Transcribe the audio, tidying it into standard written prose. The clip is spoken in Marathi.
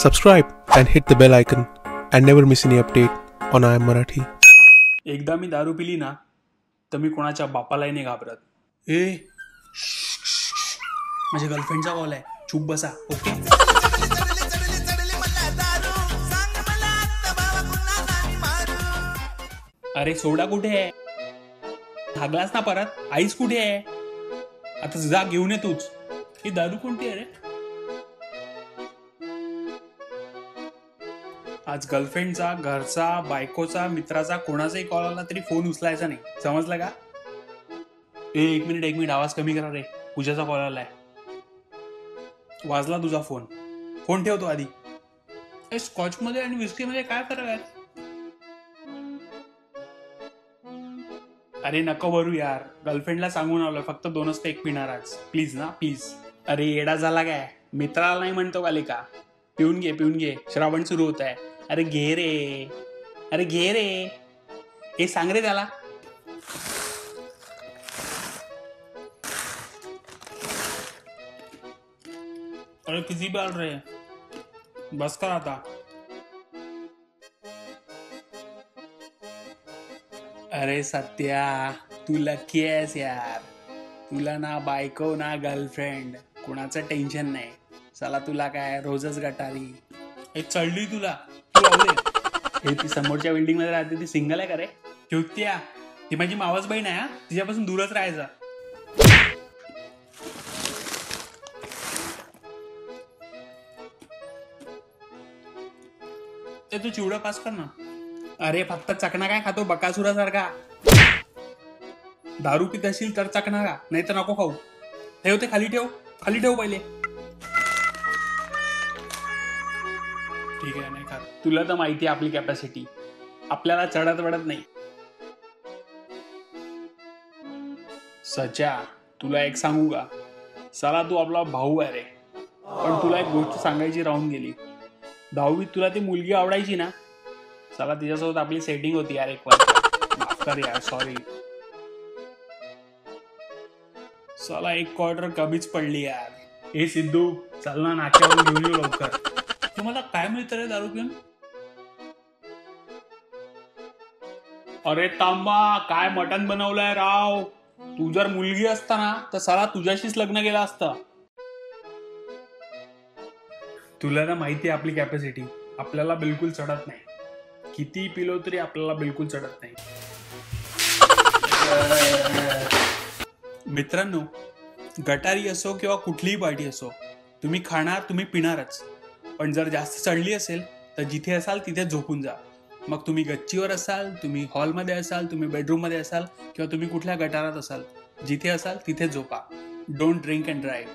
Subscribe and hit the bell icon and never miss any update on I Am Marathi. एकदा मी दारू पिली ना तर मी कोणाच्या बापालाही नाही घाबरत. माझ्या गर्लफ्रेंडचा कॉल आहे, चूप बसा. ओके. अरे सोडा कुठे आहे? भागलास ना परत? आईस कुठे आहे? आता जा घेऊन ये तूच. ही दारू कोणती आहे रे? आज गर्लफ्रेंडचा, घरचा, बायकोचा, मित्राचा कोणाचाही कॉल आला तरी फोन उचलायचा नाही, समजलं का? एक मिनिट आवाज कमी करा रे, पूजाचा कॉल आलाय. वाजला तुझा फोन. फोन ठेवतो आधी. स्कॉच मध्ये आणि विस्की मध्ये काय फरक आहे? अरे नको भरू यार, गर्लफ्रेंडला सांगून आलोय, फक्त 2च पेक पिणार आज. प्लीज ना प्लीज. अरे येडा झाला काय? मित्राला नाही म्हणतो का? पिऊन घे, श्रावण सुरू होत आहे. अरे घे रे, हे सांग रे त्याला. अरे किती बार रे, बस कर आता. अरे सत्या, तू लकी आहेस यार. तुला ना बायको ना गर्लफ्रेंड, कुणाचं टेन्शन नाही. चला तुला काय रोजच गटारी. हे चढली तुला. हे ती समोरच्या बिल्डिंग मध्ये राहते, ती सिंगल आहे का रे? ठेवत्या, ती माझी मावस बहीण आहे. तिच्यापासून दूरच राहायचं. तू चिवडा पास कर ना. अरे फक्त चकना काय खातो बकासुरासारखा? दारू पित असेल तर चकना का, नाही तर नको खाऊ. ठेवते, खाली ठेव पहिले. ठीक आहे, नाही खात. तुला तर माहिती आहे आपली कॅपॅसिटी, आपल्याला चढत वडत नाही. सच्या, तुला एक सांगू का? साला तू आपला भाऊ आहे रे, पण तुला एक गोष्ट सांगायची राहून गेली. 10वीत तुला ती मुलगी आवडायची ना, साला तिच्यासोबत आपली सेटिंग होती यार एक वर्ष. माफ कर यार, सॉरी. साला 1 क्वार्टर कमीच पडली यार. हे सिद्धू, चल ना नाक्यावरून घेऊन येऊ लवकर. तुम्हाला काय मिळतं रे दारू पिऊन? अरे तांबा, काय मटण बनवलंय राव. तू जर मुलगी असता ना तर साला तुझ्याशीच लग्न केलं असतं. तुला ना माहिती आहे आपली कॅपॅसिटी, आपल्याला बिलकुल चढत नाही. किती पिलो तरी आपल्याला बिलकुल चढत नाही. मित्रांनो, गटारी असो किंवा कुठलीही पार्टी असो, तुम्ही खाणार, तुम्ही पिणारच. पण जर जास्त चढली असेल तर जिथे असाल तिथे झोपून जा. मग तुम्ही गच्चीवर असाल, तुम्ही हॉलमध्ये असाल, तुम्ही बेडरूममध्ये असाल किंवा तुम्ही कुठल्या गटारात असाल, जिथे असाल तिथे झोपा. Don't drink and drive.